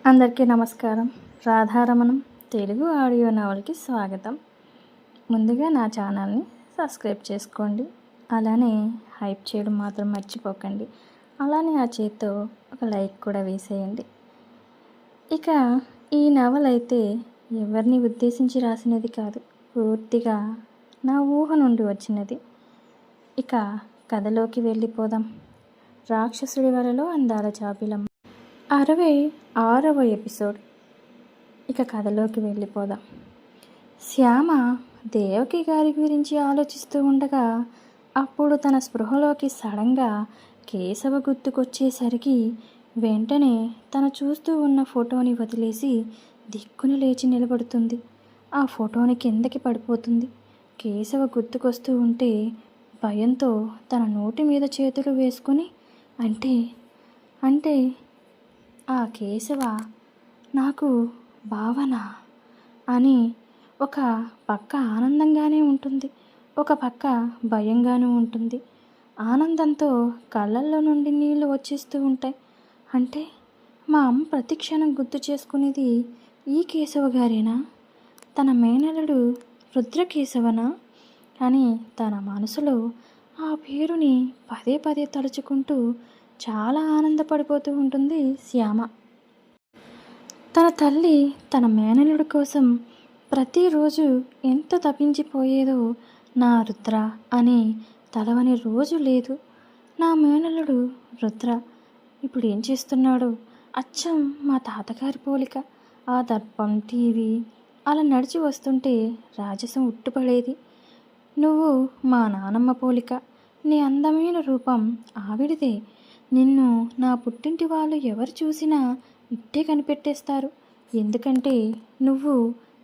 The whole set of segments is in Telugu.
అందరికీ నమస్కారం. రాధారమణం తెలుగు ఆడియో నవల్కి స్వాగతం. ముందుగా నా ఛానల్ని సబ్స్క్రైబ్ చేసుకోండి. అలానే హైప్ చేయడం మాత్రం మర్చిపోకండి. అలానే ఆ చేత్తో ఒక లైక్ కూడా వేసేయండి. ఇక ఈ నవల అయితే ఎవరిని ఉద్దేశించి రాసినది కాదు, పూర్తిగా నా ఊహ నుండి వచ్చినది. ఇక కథలోకి వెళ్ళిపోదాం. రాక్షసుడి వలలో అందాల జాబిలమ్మ 66వ ఎపిసోడ్. ఇక కథలోకి వెళ్ళిపోదాం. శ్యామ దేవకి గారి గురించి ఆలోచిస్తూ ఉండగా అప్పుడు తన స్పృహలోకి సడన్గా కేశవ గుర్తుకొచ్చేసరికి వెంటనే తను చూస్తూ ఉన్న ఫోటోని వదిలేసి దిక్కును లేచి నిలబడుతుంది. ఆ ఫోటోని కిందకి పడిపోతుంది. కేశవ గుర్తుకొస్తూ ఉంటే భయంతో తన నోటి మీద చేతులు వేసుకుని అంటే ఆ కేశవ నాకు భావన అని ఒక పక్క ఆనందంగానే ఉంటుంది, ఒక పక్క భయంగానూ ఉంటుంది. ఆనందంతో కళ్ళల్లో నుండి నీళ్లు వచ్చేస్తూ ఉంటాయి. అంటే మా అమ్మ ప్రతి క్షణం గుర్తు చేసుకునేది ఈ కేశవ గారేనా, తన మేనలుడు రుద్రకేశవనా అని తన మనసులో ఆ పేరుని పదే పదే తలుచుకుంటూ చాలా ఆనందపడిపోతూ ఉంటుంది శ్యామ. తన తల్లి తన మేనలుడి కోసం ప్రతిరోజు ఎంత తప్పించిపోయేదో నా రుద్ర అని తలవని రోజు లేదు. నా మేనలుడు రుద్ర ఇప్పుడు ఏం చేస్తున్నాడు? అచ్చం మా తాతగారి పోలిక. ఆ దర్పం, టీవీ అలా నడిచి వస్తుంటే రాజసం ఉట్టుపడేది. నువ్వు మా నానమ్మ పోలిక. నీ అందమైన రూపం ఆవిడిదే. నిన్ను నా పుట్టింటి వాళ్ళు ఎవరు చూసినా ఇట్టే కనిపెట్టేస్తారు. ఎందుకంటే నువ్వు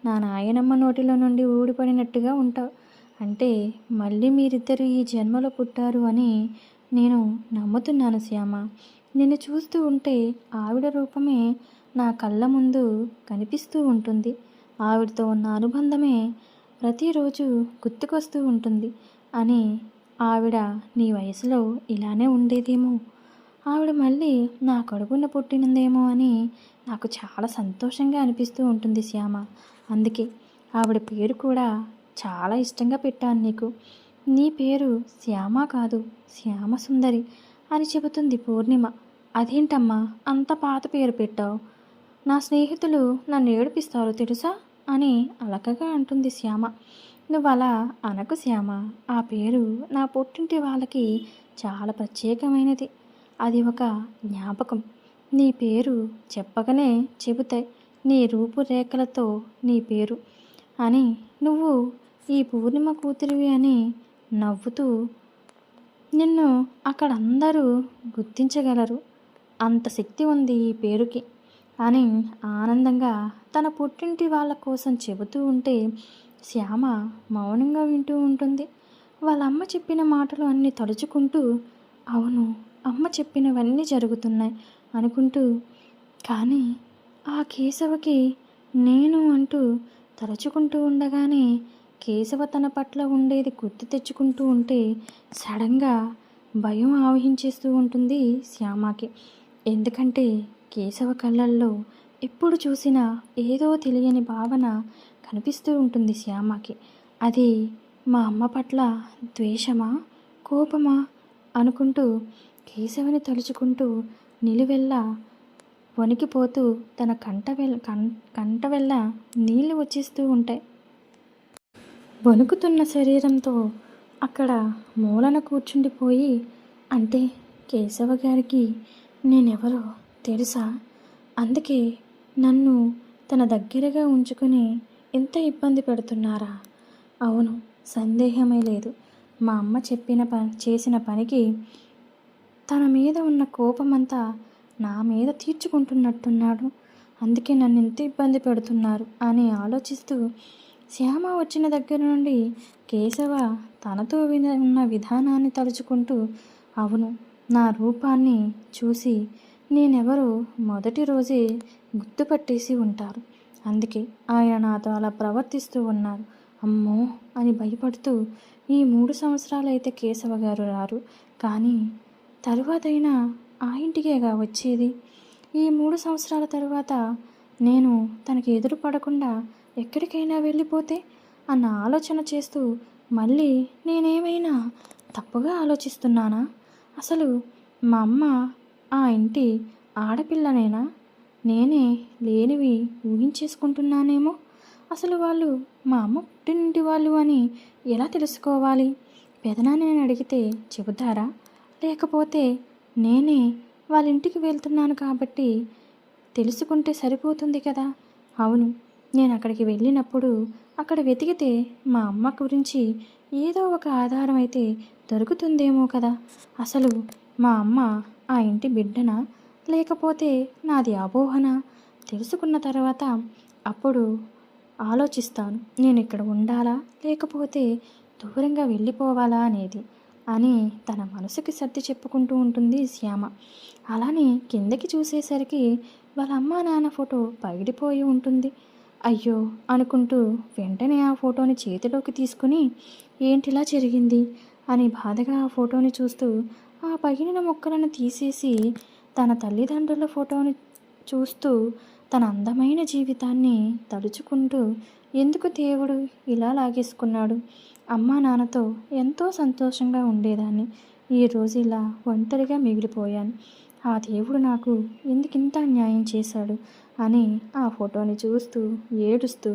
నా నాయనమ్మ నోటిలో నుండి ఊడిపడినట్టుగా ఉంటావు. అంటే మళ్ళీ మీరిద్దరు ఈ జన్మలో పుట్టారు అని నేను నమ్ముతున్నాను శ్యామ. నిన్ను చూస్తూ ఉంటే ఆవిడ రూపమే నా కళ్ళ ముందు కనిపిస్తూ ఉంటుంది. ఆవిడతో ఉన్న అనుబంధమే ప్రతిరోజు గుర్తుకొస్తూ ఉంటుంది అని. ఆవిడ నీ వయసులో ఇలానే ఉండేదేమో, ఆవిడ మళ్ళీ నా కడుపున పుట్టినందేమో అని నాకు చాలా సంతోషంగా అనిపిస్తూ ఉంటుంది శ్యామ. అందుకే ఆవిడ పేరు కూడా చాలా ఇష్టంగా పెట్టాను నీకు. నీ పేరు శ్యామ కాదు, శ్యామ సుందరి అని చెబుతుంది పూర్ణిమ. అదేంటమ్మా అంత పాత పేరు పెట్టావు? నా స్నేహితులు నన్ను ఏడిపిస్తారు తెలుసా అని అలకగా అంటుంది శ్యామ. నువ్వు అలా అనకు శ్యామ. ఆ పేరు నా పుట్టింటి వాళ్ళకి చాలా ప్రత్యేకమైనది. అది ఒక జ్ఞాపకం. నీ పేరు చెప్పగానే చెబుతాయి నీ రూపురేఖలతో నీ పేరు అని. నువ్వు ఈ పూర్ణిమ కూతురివి అని నవ్వుతూ నిన్ను అక్కడ అందరూ గుర్తించగలరు. అంత శక్తి ఉంది ఈ పేరుకి అని ఆనందంగా తన పుట్టింటి వాళ్ళ కోసం చెబుతూ ఉంటే శ్యామ మౌనంగా వింటూ ఉంటుంది. వాళ్ళమ్మ చెప్పిన మాటలు అన్నీ తలుచుకుంటూ అవును, అమ్మ చెప్పినవన్నీ జరుగుతున్నాయి అనుకుంటూ, కానీ ఆ కేశవకి నేను అంటూ తలుచుకుంటూ ఉండగానే కేశవ తన పట్ల ఉండేది గుర్తు తెచ్చుకుంటూ ఉంటే సడన్గా భయం ఆవహించేస్తూ ఉంటుంది శ్యామకి. ఎందుకంటే కేశవ కళ్ళల్లో ఎప్పుడు చూసినా ఏదో తెలియని భావన కనిపిస్తూ ఉంటుంది శ్యామకి. అది మా అమ్మ పట్ల ద్వేషమా, కోపమా అనుకుంటూ కేశవని తలుచుకుంటూ నిలువెల్లా వణికిపోతూ తన కంట వెళ్ళ నీళ్లు వచ్చేస్తూ ఉంటాయి. వణుకుతున్న శరీరంతో అక్కడ మూలన కూర్చుండిపోయి అంటే కేశవ గారికి నేనెవరో తెలుసా? అందుకే నన్ను తన దగ్గరగా ఉంచుకుని ఎంత ఇబ్బంది పెడుతున్నారా? అవును, సందేహమే లేదు. మా అమ్మ చేసిన పనికి తన మీద ఉన్న కోపమంతా నా మీద తీర్చుకుంటున్నట్టున్నాడు. అందుకే నన్ను ఎంత ఇబ్బంది పెడుతున్నారు అని ఆలోచిస్తూ శ్యామ వచ్చిన దగ్గర నుండి కేశవ తనతో ఉన్న విధానాన్ని తలుచుకుంటూ అవును, నా రూపాన్ని చూసి నేనెవరో మొదటి రోజే గుర్తుపట్టేసి ఉంటారు. అందుకే ఆయన నాతో అలా ప్రవర్తిస్తూ ఉన్నారు. అమ్మో అని భయపడుతూ ఈ 3 సంవత్సరాలైతే కేశవ గారు రారు, కానీ తరువాతైనా ఆ ఇంటికేగా వచ్చేది. ఈ 3 సంవత్సరాల తరువాత నేను తనకి ఎదురు పడకుండా ఎక్కడికైనా వెళ్ళిపోతే అన్న ఆలోచన చేస్తూ మళ్ళీ నేనేమైనా తప్పుగా ఆలోచిస్తున్నానా? అసలు మా అమ్మ ఆ ఇంటి ఆడపిల్లనేనా? నేనే లేనివి ఊహించేసుకుంటున్నానేమో. అసలు వాళ్ళు మా అమ్మ పుట్టినింటి వాళ్ళు అని ఎలా తెలుసుకోవాలి? పెదనాన్నని అడిగితే చెబుతారా? లేకపోతే నేనే వాళ్ళ ఇంటికి వెళ్తున్నాను కాబట్టి తెలుసుకుంటే సరిపోతుంది కదా. అవును, నేను అక్కడికి వెళ్ళినప్పుడు అక్కడ వెతికితే మా అమ్మ గురించి ఏదో ఒక ఆధారం అయితే దొరుకుతుందేమో కదా. అసలు మా అమ్మ ఆ ఇంటి బిడ్డనా, లేకపోతే నాది అపోహనా? తెలుసుకున్న తర్వాత అప్పుడు ఆలోచిస్తాను, నేను ఇక్కడ ఉండాలా లేకపోతే దూరంగా వెళ్ళిపోవాలా అనేది అని తన మనసుకి సర్ది చెప్పుకుంటూ ఉంటుంది శ్యామ. అలానే కిందకి చూసేసరికి వాళ్ళ అమ్మా నాన్న ఫోటో పగిలిపోయి ఉంటుంది. అయ్యో అనుకుంటూ వెంటనే ఆ ఫోటోని చేతిలోకి తీసుకుని ఏంటిలా జరిగింది అని బాధగా ఆ ఫోటోని చూస్తూ ఆ పగిలిన ముక్కలను తీసేసి తన తల్లిదండ్రుల ఫోటోని చూస్తూ తన అందమైన జీవితాన్ని తలుచుకుంటూ ఎందుకు దేవుడు ఇలా లాగేసుకున్నాడు, అమ్మా నాన్నతో ఎంతో సంతోషంగా ఉండేదాన్ని, ఈరోజు ఇలా ఒంటరిగా మిగిలిపోయాను, ఆ దేవుడు నాకు ఎందుకింత అన్యాయం చేశాడు అని ఆ ఫోటోని చూస్తూ ఏడుస్తూ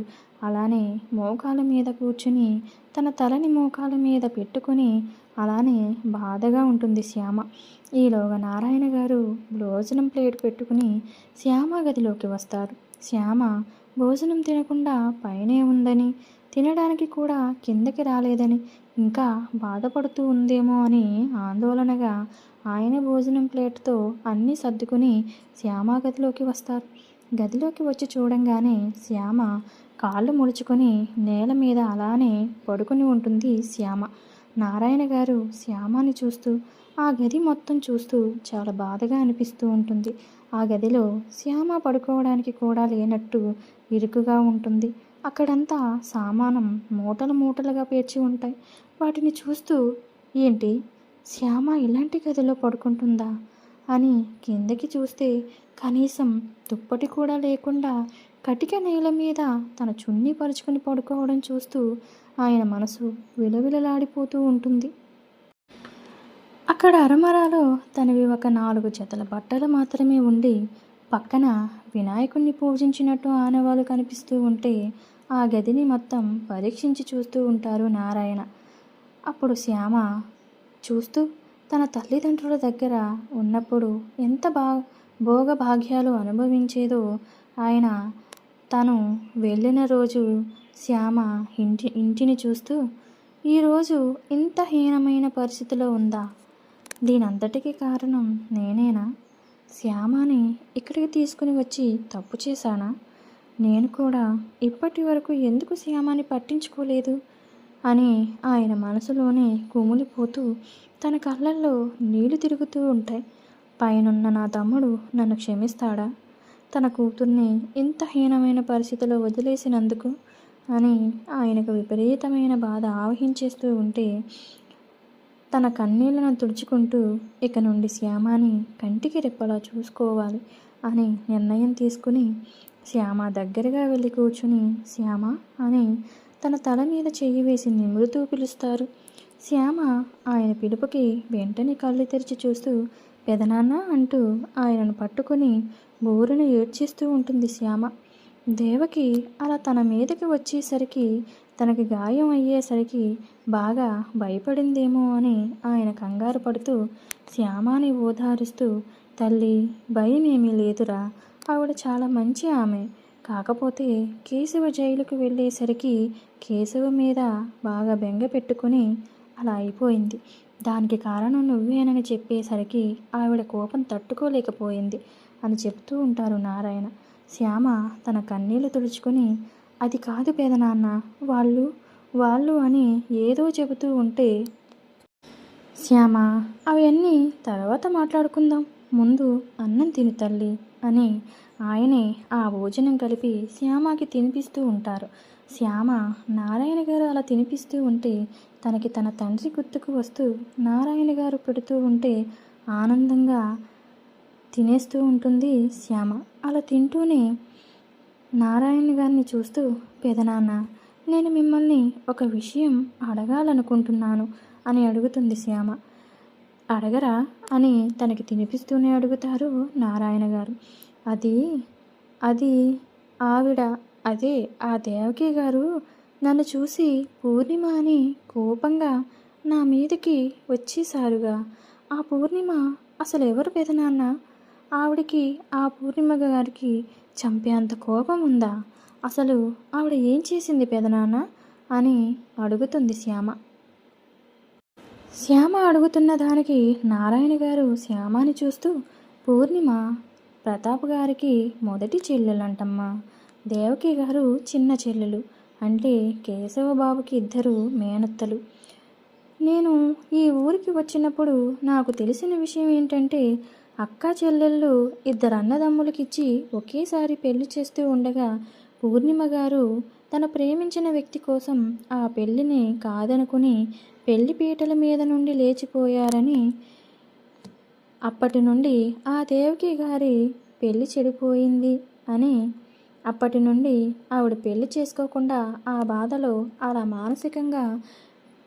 అలానే మోకాల మీద కూర్చుని తన తలని మోకాల మీద పెట్టుకుని అలానే బాధగా ఉంటుంది శ్యామ. ఈలోగా నారాయణ గారు భోజనం ప్లేట్ పెట్టుకుని శ్యామ గదిలోకి వస్తారు. శ్యామ భోజనం తినకుండా పైనే ఉందని, తినడానికి కూడా కిందకి రాలేదని, ఇంకా బాధపడుతూ ఉందేమో అని ఆందోళనగా ఆయన భోజనం ప్లేట్తో అన్నీ సర్దుకుని శ్యామ గదిలోకి వస్తారు. గదిలోకి వచ్చి చూడంగానే శ్యామ కాళ్ళు ముడుచుకొని నేల మీద అలానే పడుకుని ఉంటుంది శ్యామ. నారాయణ గారు శ్యామని చూస్తూ ఆ గది మొత్తం చూస్తూ చాలా బాధగా అనిపిస్తూ ఉంటుంది. ఆ గదిలో శ్యామ పడుకోవడానికి కూడా లేనట్టు ఇరుకుగా ఉంటుంది. అక్కడంతా సామానం మూటలు మూటలుగా పేర్చి ఉంటాయి. వాటిని చూస్తూ ఏంటి, శ్యామ ఇలాంటి గదిలో పడుకుంటుందా అని కిందకి చూస్తే కనీసం దుప్పటి కూడా లేకుండా కటిక నేల మీద తన చున్నీ పరుచుకుని పడుకోవడం చూస్తూ ఆయన మనసు విలవిలలాడిపోతూ ఉంటుంది. అక్కడ అరమరాలో తనవి ఒక 4 జతల బట్టలు మాత్రమే ఉండి పక్కన వినాయకుణ్ణి పూజించినట్టు ఆనవాలు కనిపిస్తూ ఉంటే ఆ గదిని మొత్తం పరీక్షించి చూస్తూ ఉంటారు నారాయణ. అప్పుడు శ్యామ చూస్తూ తన తల్లిదండ్రుల దగ్గర ఉన్నప్పుడు ఎంత భోగభాగ్యాలు అనుభవించేదో ఆయన తను వెళ్ళిన రోజు శ్యామ ఇంటిని చూస్తూ ఈరోజు ఇంత హీనమైన పరిస్థితిలో ఉందా, దీనంతటికీ కారణం నేనేనా, శ్యామని ఇక్కడికి తీసుకుని వచ్చి తప్పు చేశానా, నేను కూడా ఇప్పటి వరకు ఎందుకు శ్యామని పట్టించుకోలేదు అని ఆయన మనసులోనే కుమిలిపోతూ తన కళ్ళల్లో నీళ్లు తిరుగుతూ ఉంటాయి. పైనున్న నా తమ్ముడు నన్ను క్షమిస్తాడా, తన కూతుర్ని ఇంత హీనమైన పరిస్థితిలో వదిలేసినందుకు అని ఆయనకు విపరీతమైన బాధ ఆవహించేస్తూ ఉంటే తన కన్నీళ్లను తుడుచుకుంటూ ఇక నుండి శ్యామని కంటికి రెప్పలా చూసుకోవాలి అని నిర్ణయం తీసుకుని శ్యామ దగ్గరగా వెళ్ళి కూర్చుని శ్యామ అని తన తల మీద చెయ్యి వేసి నిమురుతూ పిలుస్తారు. శ్యామ ఆయన పిలుపుకి వెంటనే కళ్ళు తెరిచి చూస్తూ పెదనాన్న అంటూ ఆయనను పట్టుకుని బోరును ఏడ్చేస్తూ ఉంటుంది శ్యామ. దేవకి అలా తన మీదకి వచ్చేసరికి తనకి గాయం అయ్యేసరికి బాగా భయపడిందేమో అని ఆయన కంగారు పడుతూ శ్యామని ఓదారుస్తూ తల్లి భయం ఏమీ లేదురా, ఆవిడ చాలా మంచి ఆమె, కాకపోతే కేశవ జైలుకు వెళ్ళేసరికి కేశవ మీద బాగా బెంగ పెట్టుకుని అలా అయిపోయింది, దానికి కారణం నువ్వేనని చెప్పేసరికి ఆవిడ కోపం తట్టుకోలేకపోయింది అని చెప్తూ ఉంటారు నారాయణ. శ్యామ తన కన్నీళ్లు తుడుచుకొని అది కాదు పెదనాన్న, వాళ్ళు అని ఏదో చెబుతూ ఉంటే శ్యామ అవన్నీ తర్వాత మాట్లాడుకుందాం, ముందు అన్నం తిను తల్లి అని ఆయనే ఆ భోజనం కలిపి శ్యామకి తినిపిస్తూ ఉంటారు. శ్యామ నారాయణ గారు అలా తినిపిస్తూ ఉంటే తనకి తన తండ్రి గుర్తుకు వస్తూ నారాయణ గారు పెడుతూ ఉంటే ఆనందంగా తినేస్తూ ఉంటుంది శ్యామ. అలా తింటూనే నారాయణ గారిని చూస్తూ, పెదనాన్న, నేను మిమ్మల్ని ఒక విషయం అడగాలనుకుంటున్నాను అని అడుగుతుంది శ్యామ. అడగరా అని తనకి తినిపిస్తూనే అడుగుతారు నారాయణ గారు. అది అది ఆవిడ అదే ఆ దేవకి గారు నన్ను చూసి పూర్ణిమ అని కోపంగా నా మీదకి వచ్చేసారుగా. ఆ పూర్ణిమ అసలు ఎవరు పెదనాన్న? ఆవిడికి ఆ పూర్ణిమ గారికి చంపేంత కోపం ఉందా? అసలు ఆవిడ ఏం చేసింది పెదనాన్న అని అడుగుతుంది శ్యామ. శ్యామ అడుగుతున్న దానికి నారాయణ గారు శ్యామని చూస్తూ, పూర్ణిమ ప్రతాప్ గారికి మొదటి చెల్లెలంటమ్మా. దేవకి గారు చిన్న చెల్లెలు. అంటే కేశవబాబుకి ఇద్దరు మేనత్తలు. నేను ఈ ఊరికి వచ్చినప్పుడు నాకు తెలిసిన విషయం ఏంటంటే, అక్కా చెల్లెళ్ళు ఇద్దరు అన్నదమ్ములకిచ్చి ఒకేసారి పెళ్లి చేస్తూ ఉండగా పూర్ణిమ గారు తను ప్రేమించిన వ్యక్తి కోసం ఆ పెళ్లిని కాదనుకుని పెళ్లి పీటల మీద నుండి లేచిపోయారని, అప్పటి నుండి ఆ దేవకి గారి పెళ్లి చెడిపోయింది అని, అప్పటి నుండి ఆవిడ పెళ్లి చేసుకోకుండా ఆ బాధలో అలా మానసికంగా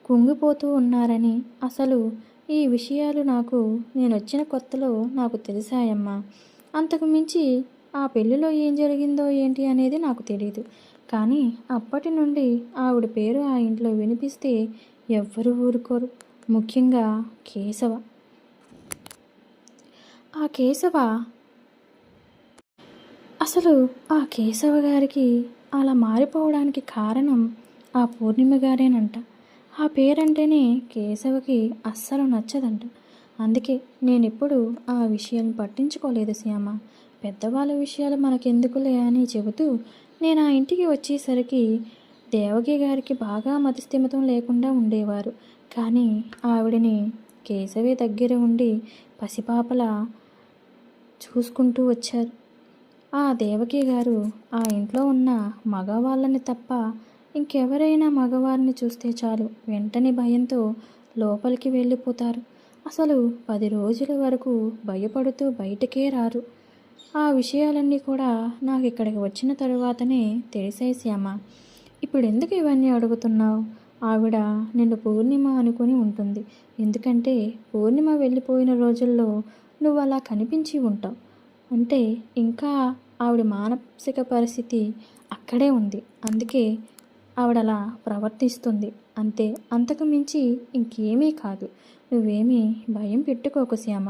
కుంగిపోతూ ఉన్నారని, అసలు ఈ విషయాలు నేను వచ్చిన కొత్తలో నాకు తెలిసాయమ్మా. అంతకు మించి ఆ పెళ్లిలో ఏం జరిగిందో ఏంటి అనేది నాకు తెలియదు. కానీ అప్పటి నుండి ఆవిడ పేరు ఆ ఇంట్లో వినిపిస్తే ఎవ్వరూ ఊరుకోరు. ముఖ్యంగా కేశవ. ఆ కేశవ అసలు ఆ కేశవ గారికి అలా మారిపోవడానికి కారణం ఆ పూర్ణిమ గారేనంట. ఆ పేరంటేనే కేశవకి అస్సలు నచ్చదంట. అందుకే నేనెప్పుడు ఆ విషయాన్ని పట్టించుకోలేదు శ్యామ. పెద్దవాళ్ళ విషయాలు మనకెందుకులే అని చెబుతూ నేను ఆ ఇంటికి వచ్చేసరికి దేవకి గారికి బాగా మతిస్థిమితం లేకుండా ఉండేవారు. కానీ ఆవిడని కేశవే దగ్గర ఉండి పసిపాపలా చూసుకుంటూ వచ్చారు. ఆ దేవకి గారు ఆ ఇంట్లో ఉన్న మగవాళ్ళని తప్ప ఇంకెవరైనా మగవారిని చూస్తే చాలు వెంటనే భయంతో లోపలికి వెళ్ళిపోతారు. అసలు 10 రోజుల వరకు భయపడుతూ బయటకే రారు. ఆ విషయాలన్నీ కూడా నాకు ఇక్కడికి వచ్చిన తరువాతనే తెలిసాయి శ్యామ. ఇప్పుడు ఎందుకు ఇవన్నీ అడుగుతున్నావు? ఆవిడ నిన్ను పూర్ణిమ అనుకుని ఉంటుంది. ఎందుకంటే పూర్ణిమ వెళ్ళిపోయిన రోజుల్లో నువ్వు అలా కనిపించి ఉంటావు. అంటే ఇంకా ఆవిడ మానసిక పరిస్థితి అక్కడే ఉంది. అందుకే ఆవిడలా ప్రవర్తిస్తుంది అంతే. అంతకు మించి ఇంకేమీ కాదు. నువ్వేమీ భయం పెట్టుకోకు శ్యామ.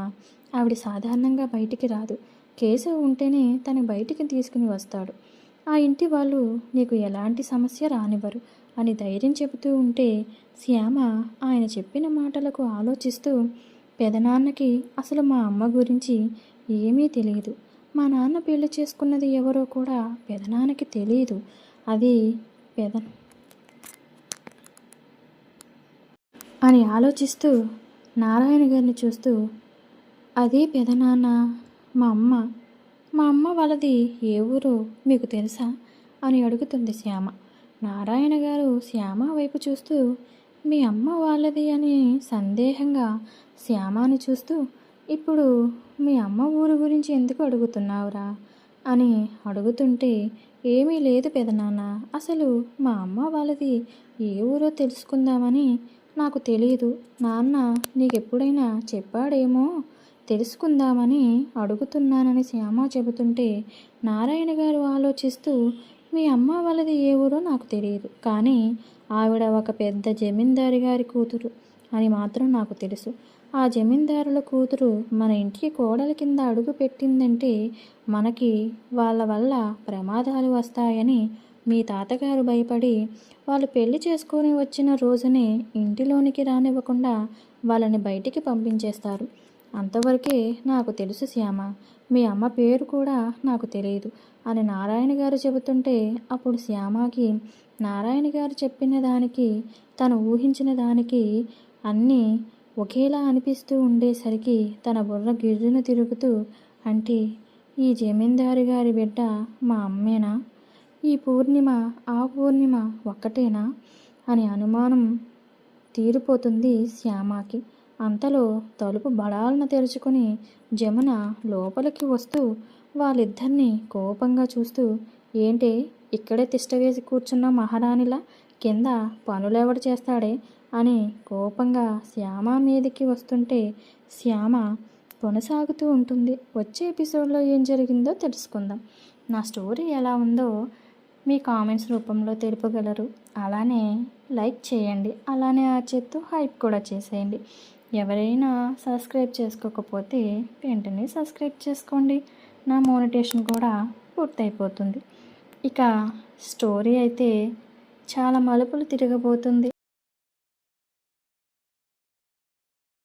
ఆవిడ సాధారణంగా బయటికి రాదు. కేశవ్ ఉంటేనే తను బయటికి తీసుకుని వస్తాడు. ఆ ఇంటి వాళ్ళు నీకు ఎలాంటి సమస్య రానివ్వరు అని ధైర్యం చెబుతూ ఉంటే శ్యామ ఆయన చెప్పిన మాటలకు ఆలోచిస్తూ, పెదనాన్నకి అసలు మా అమ్మ గురించి ఏమీ తెలియదు. మా నాన్న పెళ్లి చేసుకున్నది ఎవరో కూడా పెదనాన్నకి తెలియదు. అది పెద అని ఆలోచిస్తూ నారాయణ గారిని చూస్తూ, అది పెదనాన్న మా అమ్మ వాళ్ళది ఏ ఊరో మీకు తెలుసా అని అడుగుతుంది శ్యామ. నారాయణ గారు శ్యామ వైపు చూస్తూ, మీ అమ్మ వాళ్ళది అని సందేహంగా శ్యామను చూస్తూ, ఇప్పుడు మీ అమ్మ ఊరు గురించి ఎందుకు అడుగుతున్నావురా అని అడుగుతుంటే, ఏమీ లేదు పెదనాన్న, అసలు మా అమ్మ వాళ్ళది ఏ ఊరో తెలుసుకుందామని నాకు తెలియదు. నాన్న నీకెప్పుడైనా చెప్పాడేమో తెలుసుకుందామని అడుగుతున్నానని శ్యామ చెబుతుంటే, నారాయణ గారు ఆలోచిస్తూ, మీ అమ్మ వాళ్ళది ఏ ఊరో నాకు తెలియదు, కానీ ఆవిడ ఒక పెద్ద జమీందారి గారి కూతురు అని మాత్రం నాకు తెలుసు. ఆ జమీందారుల కూతురు మన ఇంటికి కోడలి కింద అడుగు పెట్టిందంటే మనకి వాళ్ళ వల్ల ప్రమాదాలు వస్తాయని మీ తాతగారు భయపడి వాళ్ళు పెళ్లి చేసుకొని వచ్చిన రోజునే ఇంటిలోనికి రానివ్వకుండా వాళ్ళని బయటికి పంపించేస్తారు. అంతవరకే నాకు తెలుసు శ్యామ. మీ అమ్మ పేరు కూడా నాకు తెలియదు అని నారాయణ గారు చెబుతుంటే, అప్పుడు శ్యామకి నారాయణ గారు చెప్పిన దానికి తను ఊహించిన దానికి అన్నీ ఒకేలా అనిపిస్తూ ఉండేసరికి తన బుర్ర గిర్రున తిరుగుతూ, అంటే ఈ జమీందారు గారి బిడ్డ మా అమ్మేనా? ఈ పూర్ణిమ ఆ పూర్ణిమ ఒక్కటేనా అని అనుమానం తీరిపోతుంది శ్యామకి. అంతలో తలుపు బడాలను తెరుచుకుని జమున లోపలికి వస్తూ వాళ్ళిద్దరినీ కోపంగా చూస్తూ, ఏంటి ఇక్కడే తిష్టవేసి కూర్చున్న మహారాణిలా, కింద పనులెవడు చేస్తాడే అని కోపంగా శ్యామ మీదికి వస్తుంటే శ్యామ కొనసాగుతూ ఉంటుంది. వచ్చే ఎపిసోడ్లో ఏం జరిగిందో తెలుసుకుందాం. నా స్టోరీ ఎలా ఉందో మీ కామెంట్స్ రూపంలో తెలుపగలరు. అలానే లైక్ చేయండి, అలానే ఆ చేత్తో హైప్ కూడా చేసేయండి. ఎవరైనా సబ్స్క్రైబ్ చేసుకోకపోతే వెంటనే సబ్స్క్రైబ్ చేసుకోండి. నా మోనిటేషన్ కూడా పూర్తయిపోతుంది. ఇక స్టోరీ అయితే చాలా మలుపులు తిరగబోతుంది.